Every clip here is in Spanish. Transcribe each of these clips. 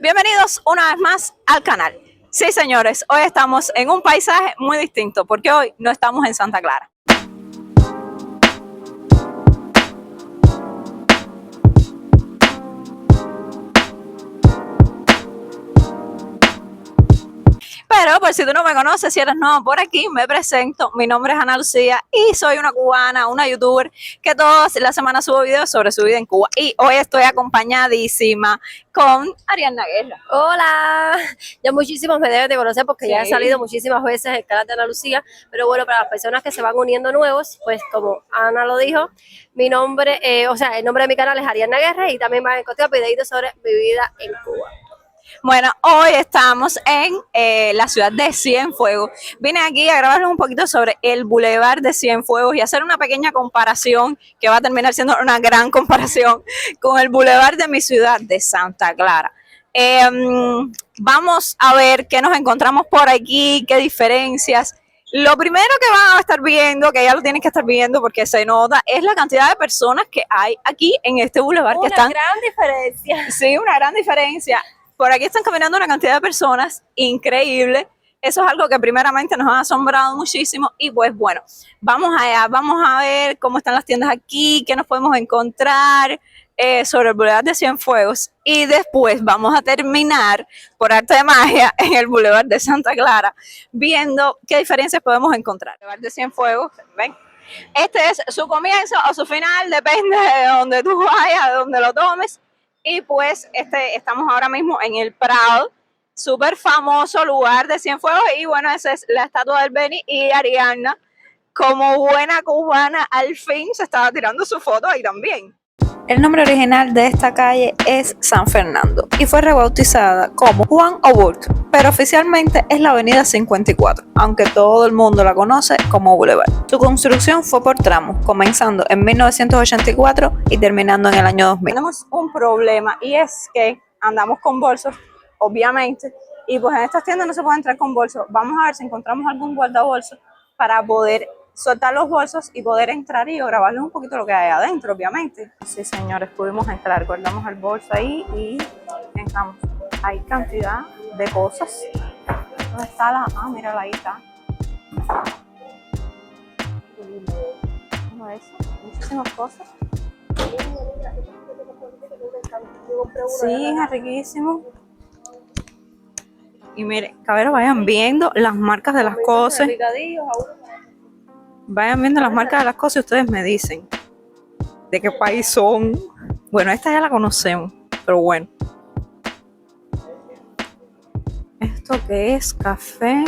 Bienvenidos una vez más al canal. Sí, señores, hoy estamos en un paisaje muy distinto porque hoy no estamos en Santa Clara. Pero por si tú no me conoces, si eres nuevo por aquí, me presento. Mi nombre es Ana Lucía y soy una cubana, una youtuber que todas las semanas subo videos sobre su vida en Cuba. Y hoy estoy acompañadísima con Ariadna Guerra. Hola, ya muchísimos me deben de conocer porque Sí. ya he salido muchísimas veces el canal de Ana Lucía, pero bueno, para las personas que se van uniendo nuevos, pues como Ana lo dijo, mi nombre, el nombre de mi canal es Ariadna Guerra y también van a encontrar videitos sobre mi vida en Cuba. Bueno, hoy estamos en la ciudad de Cienfuegos. Vine aquí a grabarles un poquito sobre el Boulevard de Cienfuegos y hacer una pequeña comparación que va a terminar siendo una gran comparación con el Boulevard de mi ciudad de Santa Clara. Vamos a ver qué nos encontramos por aquí, qué diferencias. Lo primero que van a estar viendo, que ya lo tienen que estar viendo porque se nota, es la cantidad de personas que hay aquí en este boulevard. Una gran diferencia. Sí, una gran diferencia. Por aquí están caminando una cantidad de personas increíble. Eso es algo que primeramente nos ha asombrado muchísimo y pues bueno, vamos allá, vamos a ver cómo están las tiendas aquí, qué nos podemos encontrar sobre el Boulevard de Cienfuegos y después vamos a terminar por arte de magia en el Boulevard de Santa Clara viendo qué diferencias podemos encontrar. El Boulevard de Cienfuegos, ven. Este es su comienzo o su final, depende de donde tú vayas, de donde lo tomes. Y pues estamos ahora mismo en el Prado, súper famoso lugar de Cienfuegos. Y bueno, esa es la estatua del Beni y Ariadna, como buena cubana, al fin se estaba tirando su foto ahí también. El nombre original de esta calle es San Fernando y fue rebautizada como Juan Oburt, pero oficialmente es la avenida 54, aunque todo el mundo la conoce como Boulevard. Su construcción fue por tramos, comenzando en 1984 y terminando en el año 2000. Tenemos un problema y es que andamos con bolsos, obviamente, y pues en estas tiendas no se puede entrar con bolsos. Vamos a ver si encontramos algún guardabolsos para poder soltar los bolsos y poder entrar y grabarles un poquito lo que hay adentro, obviamente. Sí, señores, pudimos entrar, guardamos el bolso ahí y entramos. Hay cantidad de cosas. ¿Dónde está la? Ah, mírala, ahí está. ¿Cómo es eso? Muchísimas cosas. Sí, es riquísimo. Y mire, cabros, vayan viendo las marcas de las cosas. Vayan viendo las marcas de las cosas y ustedes me dicen de qué país son. Bueno, esta ya la conocemos, pero bueno. ¿Esto qué es? Café.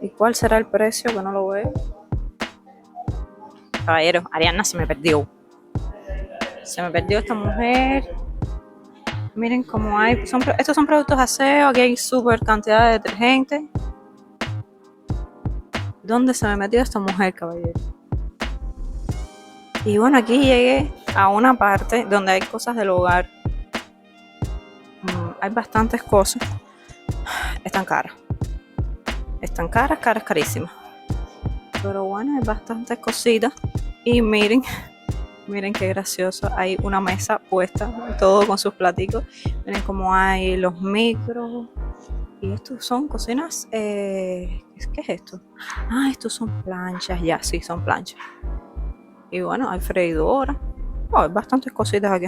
¿Y cuál será el precio? Que no lo veo. Caballero, Ariadna se me perdió. Se me perdió esta mujer. Miren cómo hay. Estos son productos de aseo. Aquí hay súper cantidad de detergente. ¿Dónde se me metió esta mujer, caballero? Y bueno, aquí llegué a una parte donde hay cosas del hogar. Hay bastantes cosas. Están caras. Están caras, carísimas. Pero bueno, hay bastantes cositas. Y miren, miren qué gracioso. Hay una mesa puesta, todo con sus platicos. Miren cómo hay los micros. Y estos son cocinas. ¿Qué es esto? Ah, estos son planchas. Ya, sí, son planchas. Y bueno, hay freidora. Oh, hay bastantes cositas aquí.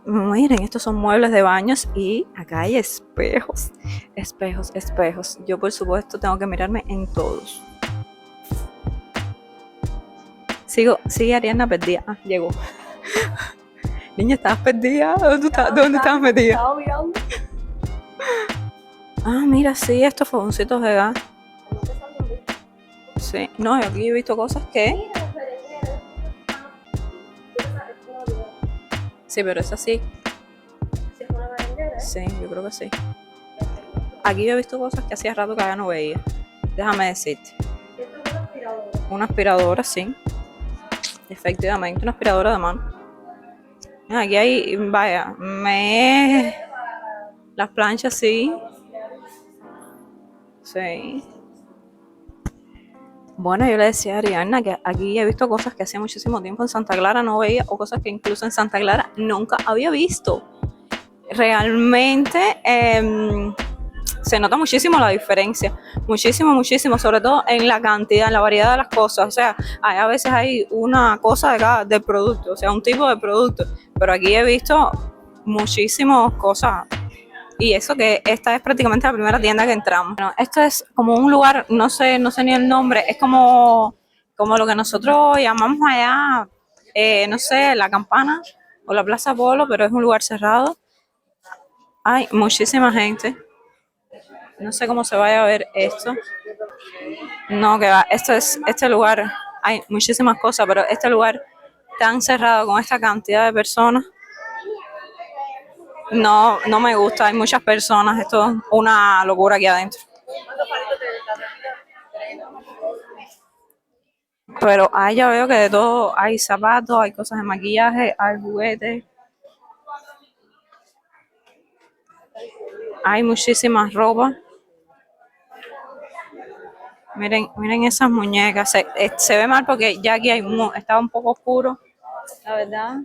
Miren, estos son muebles de baños y acá hay espejos. Espejos. Yo, por supuesto, tengo que mirarme en todos. Sigue Ariadna perdida. Ah, llegó. Niña, ¿estabas perdida? ¿Dónde estabas metida? Estaba mirando. Ah, mira, sí, estos fogoncitos de gas. Sí, no, aquí he visto cosas que... Sí, pero es así. Sí, yo creo que sí. Aquí he visto cosas que hacía rato que ya no veía. Déjame decirte. Una aspiradora, sí. Efectivamente, una aspiradora de mano. Aquí hay, vaya, las planchas, sí. Sí. Bueno, yo le decía a Ariana que aquí he visto cosas que hace muchísimo tiempo en Santa Clara no veía, o cosas que incluso en Santa Clara nunca había visto. Realmente se nota muchísimo la diferencia, muchísimo, muchísimo, sobre todo en la cantidad, en la variedad de las cosas. O sea, a veces hay una cosa de cada del producto, o sea, un tipo de producto, pero aquí he visto muchísimas cosas. Y eso que esta es prácticamente la primera tienda que entramos. Bueno, esto es como un lugar, no sé ni el nombre, es como lo que nosotros llamamos allá, no sé, la Campana o la Plaza Polo, pero es un lugar cerrado. Hay muchísima gente. No sé cómo se vaya a ver esto. No, que va, esto es, este lugar, hay muchísimas cosas, pero este lugar tan cerrado con esta cantidad de personas, no me gusta, hay muchas personas, esto es una locura aquí adentro. Pero ahí ya veo que de todo, hay zapatos, hay cosas de maquillaje, hay juguetes, hay muchísimas ropas. Miren, miren esas muñecas, se ve mal porque ya aquí está un poco oscuro, la verdad.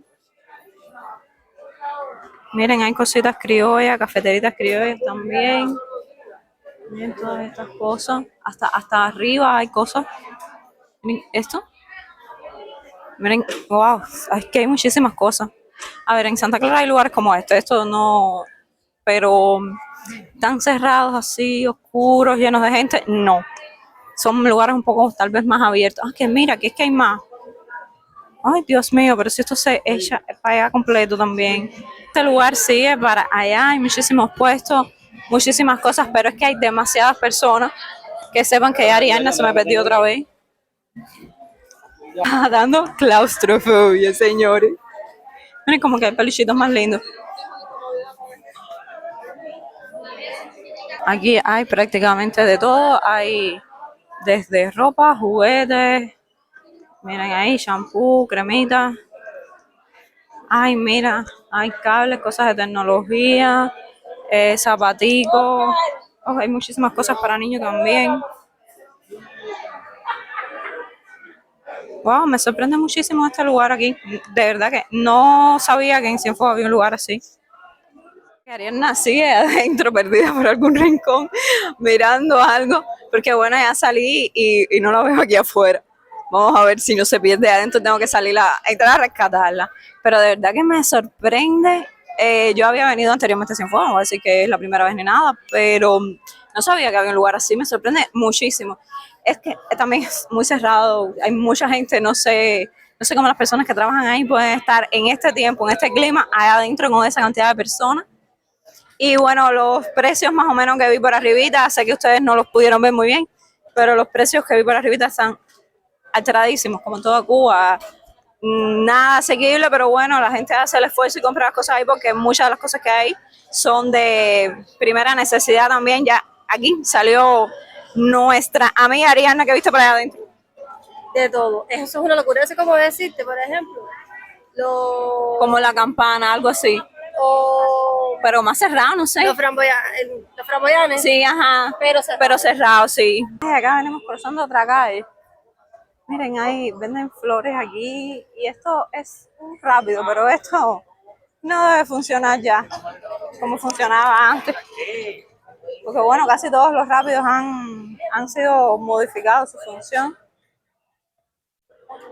Miren, hay cositas criollas, cafeteritas criollas también. Miren todas estas cosas. Hasta arriba hay cosas. Miren esto. Miren, wow, es que hay muchísimas cosas. A ver, en Santa Clara hay lugares como este. Esto no, pero tan cerrados así, oscuros, llenos de gente, no. Son lugares un poco tal vez más abiertos. Ah, que mira, que es que hay más. Ay, Dios mío, pero si esto se echa para allá completo también. Este lugar sigue para allá, hay muchísimos puestos, muchísimas cosas, pero es que hay demasiadas personas que sepan que ya Ariana se me perdió otra vez. Está dando claustrofobia, señores. Miren como que hay peluchitos más lindos. Aquí hay prácticamente de todo, hay desde ropa, juguetes, miren ahí, shampoo, cremitas. Ay, mira, hay cables, cosas de tecnología, zapaticos. Oh, hay muchísimas cosas para niños también. Wow, me sorprende muchísimo este lugar aquí. De verdad que no sabía que en Cienfuegos había un lugar así. Ariana sigue adentro, perdida por algún rincón, mirando algo, porque bueno, ya salí y no la veo aquí afuera. Vamos a ver si no se pierde adentro, tengo que salir entrar a rescatarla. Pero de verdad que me sorprende. Yo había venido anteriormente a Cienfuegos, así que es la primera vez ni nada, pero no sabía que había un lugar así, me sorprende muchísimo. Es que también es muy cerrado, hay mucha gente, no sé cómo las personas que trabajan ahí pueden estar en este tiempo, en este clima, allá adentro con esa cantidad de personas. Y bueno, los precios más o menos que vi por arribita, sé que ustedes no los pudieron ver muy bien, pero los precios que vi por arribita están alteradísimos, como en toda Cuba. Nada asequible, pero bueno, la gente hace el esfuerzo y compra las cosas ahí porque muchas de las cosas que hay son de primera necesidad también. Ya aquí salió nuestra amiga Ariana que viste por allá adentro. De todo. Eso es una locura. Eso es como decirte, por ejemplo, Como la campana, algo así. o Pero más cerrado, no sé. los framboyanes. Sí, ajá. Pero cerrado, sí. Acá venimos cruzando otra calle. Miren, ahí venden flores aquí y esto es rápido, pero esto no debe funcionar ya como funcionaba antes. Porque bueno, casi todos los rápidos han sido modificados su función.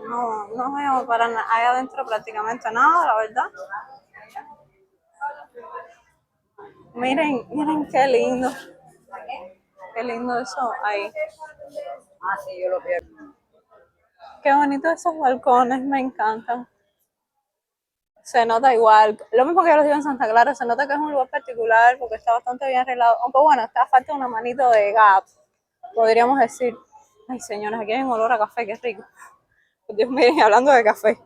No veo para ahí adentro prácticamente nada, la verdad. Miren, miren qué lindo. Qué lindo eso ahí. Ah, sí, yo lo veo. Qué bonito esos balcones, me encantan. Se nota igual. Lo mismo que yo los digo en Santa Clara, se nota que es un lugar particular porque está bastante bien arreglado. Aunque bueno, está falta una manito de Gap, podríamos decir. Ay, señores, aquí hay un olor a café, qué rico. Dios mío, hablando de café.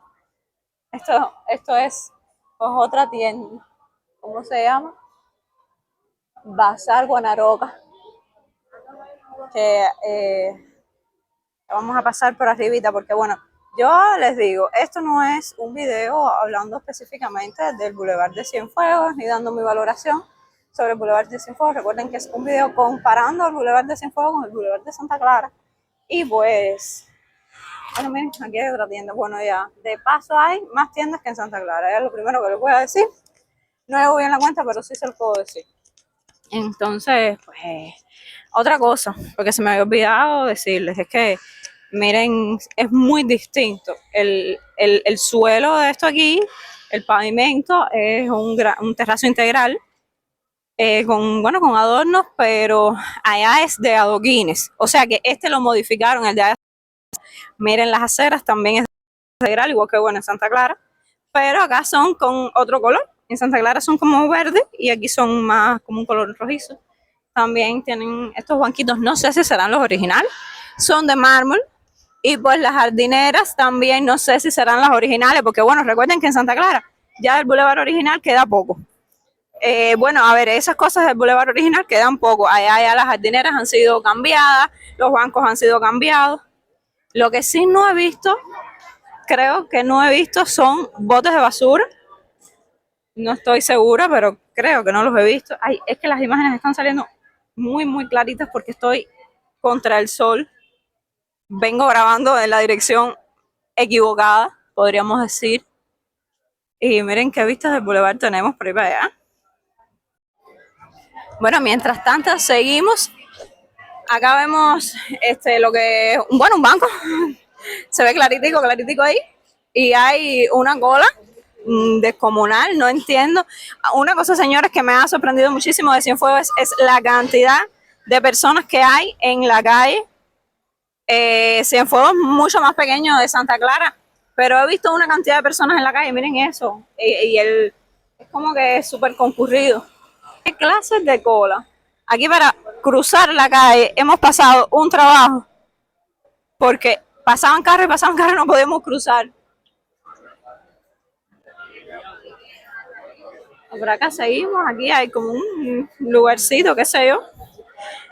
Esto es otra tienda. ¿Cómo se llama? Bazar Guanaroca. Que vamos a pasar por arribita porque bueno, yo les digo, esto no es un video hablando específicamente del Boulevard de Cienfuegos ni dando mi valoración sobre el Boulevard de Cienfuegos. Recuerden que es un video comparando el Boulevard de Cienfuegos con el Boulevard de Santa Clara Y pues, bueno, miren, aquí hay otra tienda. Bueno, ya, de paso hay más tiendas que en Santa Clara. Es lo primero que les voy a decir. No le voy en la cuenta, pero sí se lo puedo decir. Entonces, pues, otra cosa, porque se me había olvidado decirles, es que, miren, es muy distinto. El suelo de esto aquí, el pavimento, es un terrazo integral, con, con adornos, pero allá es de adoquines. O sea que este lo modificaron, el de allá. Miren, las aceras también es integral, igual que, bueno, en Santa Clara, pero acá son con otro color. En Santa Clara son como verde y aquí son más como un color rojizo. También tienen estos banquitos, no sé si serán los originales, son de mármol. Y pues las jardineras también no sé si serán las originales, porque bueno, recuerden que en Santa Clara ya del bulevar original queda poco. Bueno, a ver, esas cosas del bulevar original quedan poco. Allá ya las jardineras han sido cambiadas, los bancos han sido cambiados. Lo que sí no he visto, creo que no he visto, son botes de basura. No estoy segura, pero creo que no los he visto. Ay, es que las imágenes están saliendo muy, muy claritas porque estoy contra el sol. Vengo grabando en la dirección equivocada, podríamos decir. Y miren qué vistas del bulevar tenemos por ahí para allá. Bueno, mientras tanto, seguimos. Acá vemos lo que es, bueno, un banco. Se ve claritico, claritico ahí. Y hay una cola descomunal, no entiendo. Una cosa, señores, que me ha sorprendido muchísimo de Cienfuegos es la cantidad de personas que hay en la calle. Cienfuegos es mucho más pequeño de Santa Clara, pero he visto una cantidad de personas en la calle, miren eso, es como que es súper concurrido. ¿Qué clases de cola? Aquí para cruzar la calle hemos pasado un trabajo, porque pasaban carros y no podíamos cruzar. Por acá seguimos, aquí hay como un lugarcito, qué sé yo.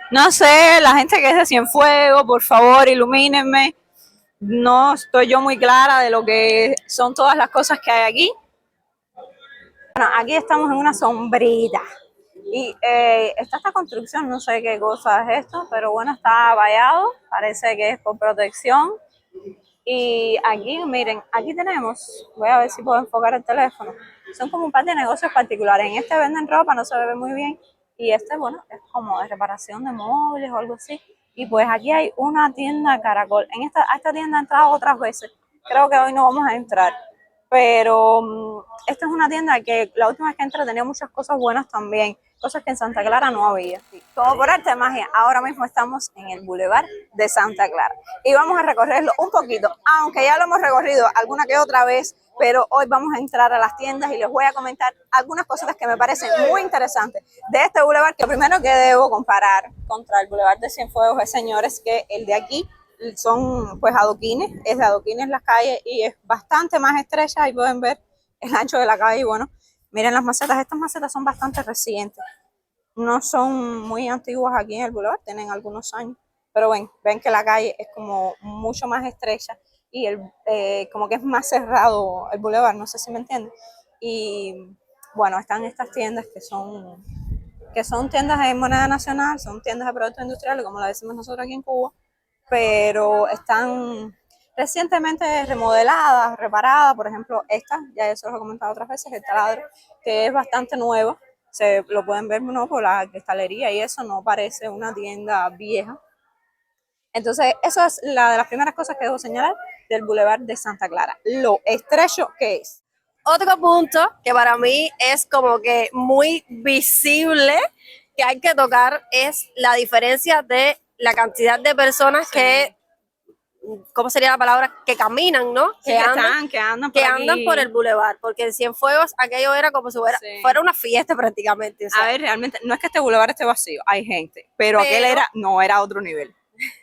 No sé, la gente que es de Cienfuegos, por favor, ilumínenme. No estoy yo muy clara de lo que son todas las cosas que hay aquí. Bueno, aquí estamos en una sombrita. Y está esta construcción, no sé qué cosa es esto, pero bueno, está vallado, parece que es por protección. Y aquí, miren, aquí tenemos, voy a ver si puedo enfocar el teléfono, son como un par de negocios particulares. En este venden ropa, no se ve muy bien, y este, bueno, es como de reparación de móviles o algo así. Y pues aquí hay una tienda Caracol. A esta tienda he entrado otras veces, creo que hoy no vamos a entrar, pero esta es una tienda que la última vez que entré tenía muchas cosas buenas también, cosas que en Santa Clara no había. Como por arte de magia, ahora mismo estamos en el Boulevard de Santa Clara y vamos a recorrerlo un poquito, aunque ya lo hemos recorrido alguna que otra vez, pero hoy vamos a entrar a las tiendas y les voy a comentar algunas cositas que me parecen muy interesantes de este Boulevard, que lo primero que debo comparar contra el Boulevard de Cienfuegos es, señores, que el de aquí son pues adoquines, es de adoquines las calles y es bastante más estrecha. Ahí pueden ver el ancho de la calle. Y bueno, miren las macetas, estas macetas son bastante recientes, no son muy antiguas aquí en el Boulevard, tienen algunos años, pero ven que la calle es como mucho más estrecha y como que es más cerrado el Boulevard, no sé si me entienden. Y bueno, están estas tiendas que son tiendas de moneda nacional, son tiendas de productos industriales, como la decimos nosotros aquí en Cuba, pero están recientemente remodeladas, reparadas. Por ejemplo, esta, ya eso lo he comentado otras veces, el taladro, que es bastante nuevo, se lo pueden ver, ¿no?, por la cristalería y eso, no parece una tienda vieja. Entonces, eso es la de las primeras cosas que debo señalar del Boulevard de Santa Clara, lo estrecho que es. Otro punto que para mí es como que muy visible que hay que tocar es la diferencia de la cantidad de personas que, ¿cómo sería la palabra? Que caminan, ¿no? Sí, que andan por el bulevar, porque en Cienfuegos aquello era como si fuera una fiesta prácticamente. O sea. A ver, realmente, no es que este bulevar esté vacío, hay gente, pero aquel era otro nivel.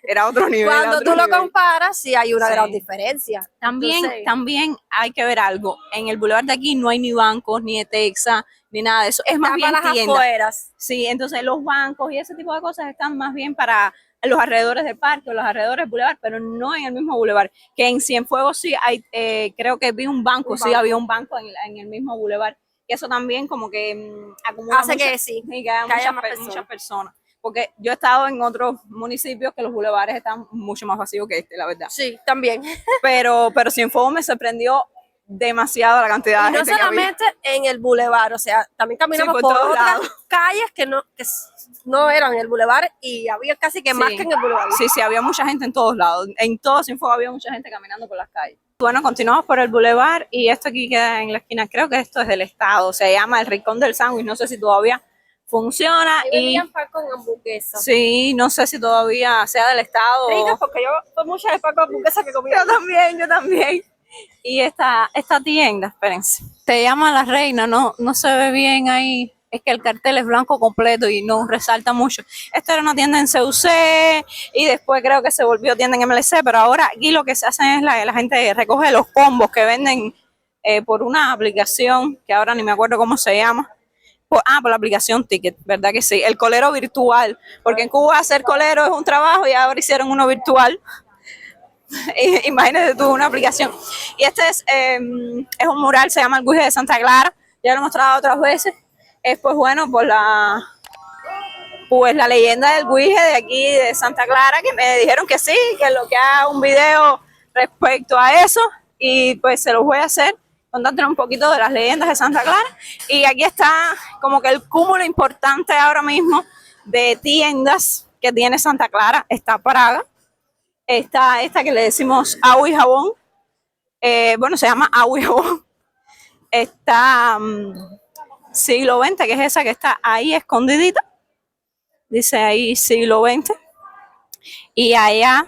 Era otro nivel. Cuando tú lo comparas, sí hay una gran diferencia. También hay que ver algo. En el bulevar de aquí no hay ni bancos, ni de Texas, ni nada de eso. Es más bien tiendas. Afueras. Sí, entonces los bancos y ese tipo de cosas están más bien para los alrededores del parque, los alrededores del bulevar, pero no en el mismo bulevar. Que en Cienfuegos sí hay, creo que vi un banco, había un banco en el mismo bulevar. Y eso también como que acumula hace que sí, que haya muchas personas. porque yo he estado en otros municipios que los bulevares están mucho más vacíos que este, la verdad. Sí, también. Pero Cienfuegos me sorprendió demasiado la cantidad de Y no gente que había. solamente en el bulevar, o sea, también caminamos por por todos otras lados. calles que no eran el bulevar y había casi que más que en el bulevar. Sí, había mucha gente en todos lados. En todo Cienfuegos había mucha gente caminando por las calles. Bueno, continuamos por el bulevar y esto aquí queda en la esquina. Creo que esto es del estado. Se llama el Rincón del Sándwich. No sé si todavía funciona. Ahí vendían pan con hamburguesa. Sí, no sé si todavía sea del estado. Ricas, porque yo fue muchas de pan con hamburguesa que comí. Yo también. Y esta tienda, espérense, se llama La Reina, no se ve bien ahí, es que el cartel es blanco completo y no resalta mucho. Esto era una tienda en CUC y después creo que se volvió tienda en MLC, pero ahora aquí lo que se hace es la gente recoge los combos que venden por una aplicación que ahora ni me acuerdo cómo se llama. Por la aplicación Ticket, ¿verdad que sí? El colero virtual, porque en Cuba hacer colero es un trabajo y ahora hicieron uno virtual. Imagínate tú una aplicación. Y este es un mural, se llama el Guije de Santa Clara, ya lo he mostrado otras veces. Es pues bueno por la leyenda del Guije de aquí de Santa Clara, que me dijeron que sí, que lo que haga un video respecto a eso, y pues se los voy a hacer contándoles un poquito de las leyendas de Santa Clara. Y aquí está como que el cúmulo importante ahora mismo de tiendas que tiene Santa Clara. Está Praga, está esta que le decimos Agua y Jabón, bueno, se llama Agua y Jabón. Está Siglo XX, que es esa que está ahí escondidita, dice ahí Siglo XX. Y allá,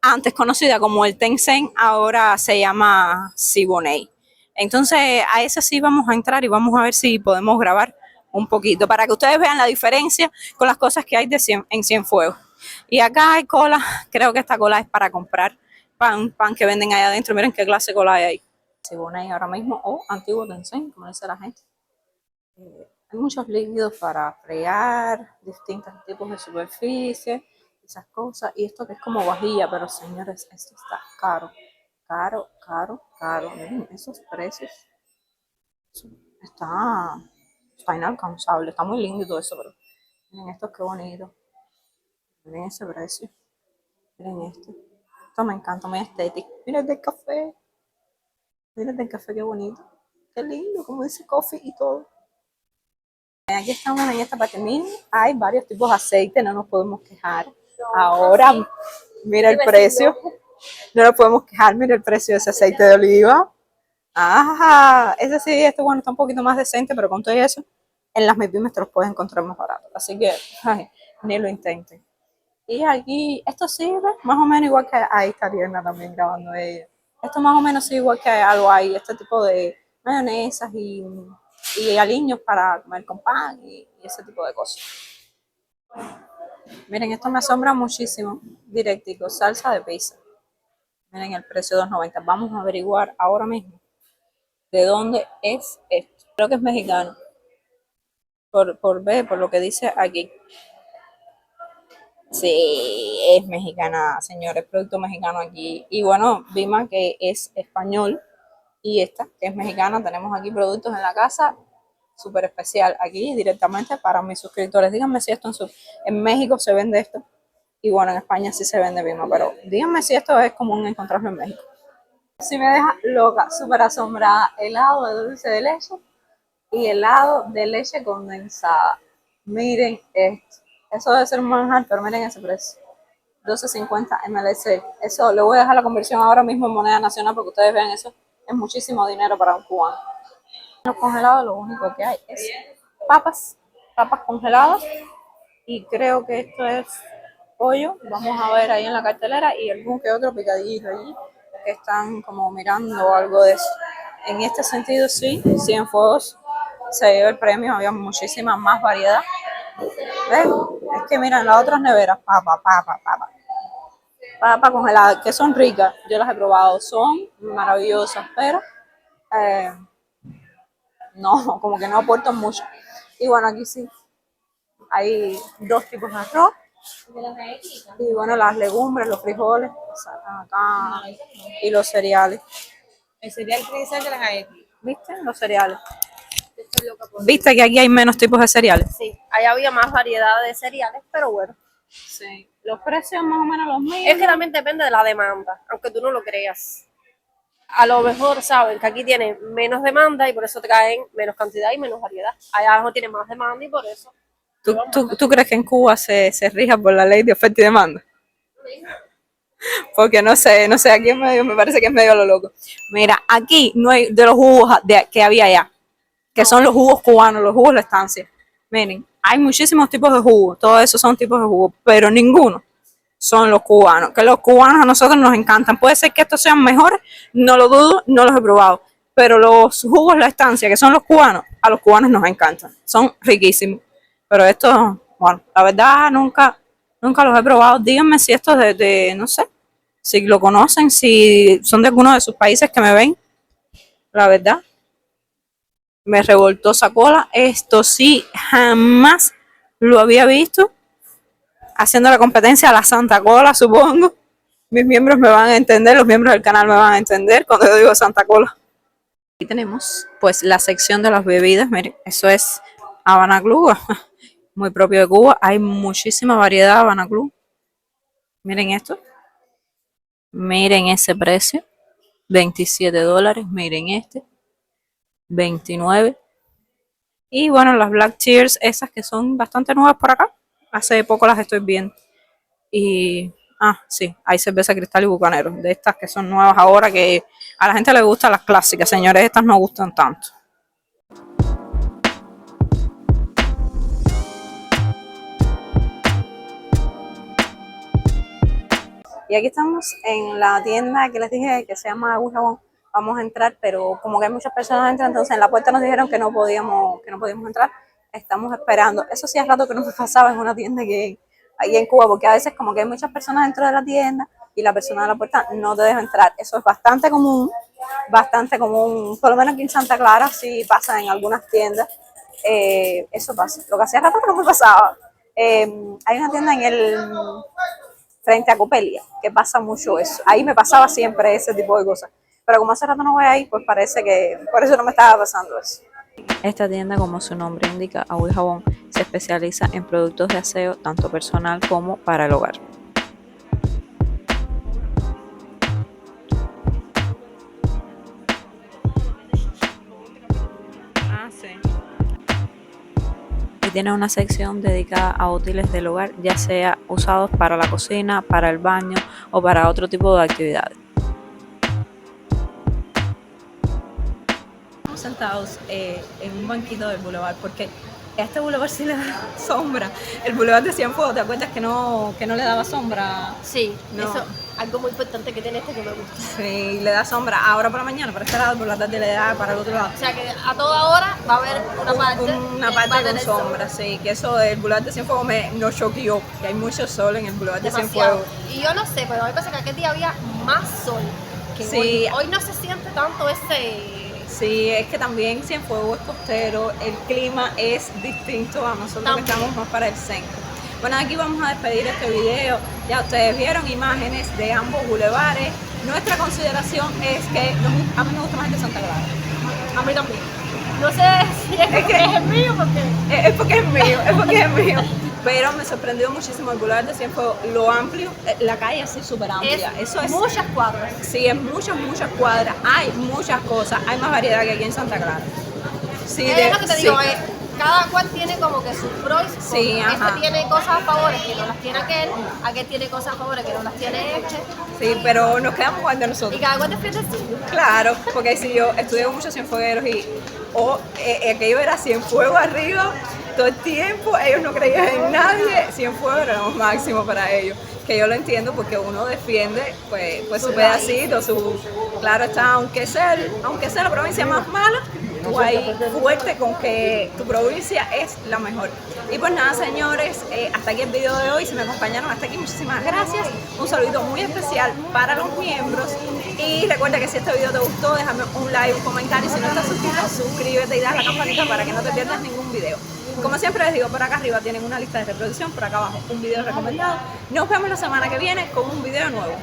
antes conocida como el Tencent, ahora se llama Siboney. Entonces a esa sí vamos a entrar y vamos a ver si podemos grabar un poquito para que ustedes vean la diferencia con las cosas que hay en Cienfuegos. Y acá hay cola, creo que esta cola es para comprar pan que venden allá adentro. Miren qué clase de cola hay ahí. Siboney ahora mismo, o antiguo Tencent, como dice la gente. Hay muchos líquidos para fregar, distintos tipos de superficie, esas cosas. Y esto que es como vajilla, pero señores, esto está caro. Miren esos precios. Está inalcanzable, está muy lindo y todo eso, pero miren esto, qué bonito. Miren ese precio. Miren esto. Esto me encanta, muy estético. Miren el café. Miren el café, qué bonito. Qué lindo, como dice coffee y todo. Aquí estamos en esta parte. Miren, hay varios tipos de aceite, no nos podemos quejar. Ahora, mira el precio. No nos podemos quejar, mira el precio de ese aceite de oliva. Ese sí, bueno, está un poquito más decente, pero con todo eso, en las MIPYMES te los puedes encontrar más barato. Así que, ni lo intenten. Y aquí, esto sirve más o menos igual que ahí está Ariana también grabando ella. Esto más o menos sí, igual que algo ahí, este tipo de mayonesas y aliños para comer con pan y ese tipo de cosas. Miren, esto me asombra muchísimo. Directico, salsa de pizza. Miren el precio, $2.90. Vamos a averiguar ahora mismo de dónde es esto. Creo que es mexicano. Por lo que dice aquí. Sí, es mexicana, señores, producto mexicano aquí. Y bueno, Vima, que es español, y esta, que es mexicana, tenemos aquí productos en la casa súper especial, aquí directamente para mis suscriptores. Díganme si esto en México se vende esto, y bueno, en España sí se vende Vima, pero díganme si esto es común encontrarlo en México. Si me deja loca, súper asombrada, helado de dulce de leche y helado de leche condensada. Miren esto. Eso debe ser un manjar, pero miren ese precio. 12.50 MLC. Eso, le voy a dejar la conversión ahora mismo en moneda nacional porque ustedes vean eso. Es muchísimo dinero para un cubano. En los congelados lo único que hay es papas congeladas. Y creo que esto es pollo. Vamos a ver ahí en la cartelera y algún que otro picadillo allí que están como mirando algo de eso. En este sentido sí, Cienfuegos se lleva el premio, había muchísima más variedad. ¿Ves? Es que miren, las otras neveras, papa congelada, que son ricas, yo las he probado, son maravillosas, pero no, como que no aportan mucho. Y bueno, aquí sí, hay dos tipos de arroz, y bueno, las legumbres, los frijoles, acá, y los cereales. El cereal tiene que ser de las galletas. ¿Viste? Los cereales. loca por ¿Viste que aquí hay menos tipos de cereales? Sí, ahí había más variedad de cereales, pero bueno. Sí. Los precios más o menos los mismos. Es que también depende de la demanda, aunque tú no lo creas. A lo mejor saben que aquí tienen menos demanda y por eso traen menos cantidad y menos variedad. Allá abajo tienen más demanda y por eso. ¿Tú crees que en Cuba se rija por la ley de oferta y demanda? Porque no sé, aquí en medio me parece que es medio lo loco. Mira, aquí no hay de los jugos que había allá, que son los jugos cubanos, los jugos de la estancia. Miren, hay muchísimos tipos de jugos, todos esos son tipos de jugos, pero ninguno son los cubanos. Que los cubanos a nosotros nos encantan. Puede ser que estos sean mejores, no lo dudo, no los he probado. Pero los jugos de la estancia, que son los cubanos, a los cubanos nos encantan. Son riquísimos. Pero estos, bueno, la verdad nunca los he probado. Díganme si estos no sé, si lo conocen, si son de alguno de sus países que me ven. La verdad, me revoltó esa cola. Esto sí, jamás lo había visto. Haciendo la competencia a la Santa Cola, supongo. Mis miembros me van a entender, los miembros del canal me van a entender cuando yo digo Santa Cola. Aquí tenemos pues la sección de las bebidas. Miren, eso es Habana Club, muy propio de Cuba. Hay muchísima variedad de Habana Club. Miren esto. Miren ese precio. $27. Miren este. 29. Y bueno, las Black Cheers, esas que son bastante nuevas por acá. Hace poco las estoy viendo. Y, sí, hay cerveza Cristal y Bucanero. De estas que son nuevas ahora, que a la gente le gustan las clásicas. Señores, estas no gustan tanto. Y aquí estamos en la tienda que les dije que se llama Agujabón. Vamos a entrar, pero como que hay muchas personas dentro, entonces en la puerta nos dijeron que no podíamos entrar. Estamos esperando. Eso sí es rato que no me pasaba en una tienda que ahí en Cuba, porque a veces como que hay muchas personas dentro de la tienda y la persona de la puerta no te deja entrar. Eso es bastante común, por lo menos aquí en Santa Clara sí pasa en algunas tiendas. Eso pasa. Lo que hacía rato que no me pasaba. Hay una tienda frente a Copelia, que pasa mucho eso. Ahí me pasaba siempre ese tipo de cosas. Pero como hace rato no voy ahí, pues parece que por eso no me estaba pasando eso. Esta tienda, como su nombre indica, Agua y Jabón, se especializa en productos de aseo, tanto personal como para el hogar. Sí. Y tiene una sección dedicada a útiles del hogar, ya sea usados para la cocina, para el baño o para otro tipo de actividades. Estamos sentados en un banquito del boulevard porque a este boulevard sí le da sombra. El boulevard de Cienfuegos, ¿te acuerdas que no le daba sombra? Sí, no. Eso algo muy importante que tiene este que me gusta. Sí, le da sombra ahora por la mañana, para este lado, por la tarde le da para el otro lado. O sea que a toda hora va a haber una parte con sombra, sí, que eso del boulevard de Cienfuegos nos choqueó, que hay mucho sol en el boulevard de demasiado. Cienfuegos. Y yo no sé, pero a mí me parece que aquel día había más sol que Sí. hoy. Hoy no se siente tanto ese... Sí, es que también Cienfuegos es costero, el clima es distinto a nosotros también, que estamos más para el centro. Bueno, aquí vamos a despedir este video. Ya ustedes vieron imágenes de ambos bulevares. Nuestra consideración es que a mí me gusta más el de Santa Clara. A mí también. No sé si es porque es mío, porque... Es porque es mío. Pero me sorprendió muchísimo el boulevard de Cienfuegos, lo amplio, la calle así súper amplia. Eso es muchas cuadras. Sí, es muchas cuadras, hay muchas cosas, hay más variedad que aquí en Santa Clara. Sí, es lo que te digo, cada cual tiene como que sus pros y sus contras. Sí, ajá. Tiene cosas a favor que no las tiene aquel tiene cosas a favor que no las tiene este. Sí, pero nos quedamos igual de nosotros. Y cada cual defiende el suyo. Claro, porque si yo estudié con muchos cienfuegueros y aquello era Cienfuegos arriba todo el tiempo, ellos no creían en nadie, Cienfuegos era lo máximo para ellos. Que yo lo entiendo porque uno defiende pues su pedacito, claro está, aunque sea la provincia más mala, tú ahí fuerte con que tu provincia es la mejor. Y pues nada, señores, hasta aquí el video de hoy. Si me acompañaron hasta aquí, muchísimas gracias. Un saludito muy especial para los miembros. Y recuerda que si este video te gustó, déjame un like, un comentario. Si no estás suscrito, suscríbete y dale a la campanita para que no te pierdas ningún video. Como siempre les digo, por acá arriba tienen una lista de reproducción, por acá abajo un video recomendado. Nos vemos la semana que viene con un video nuevo.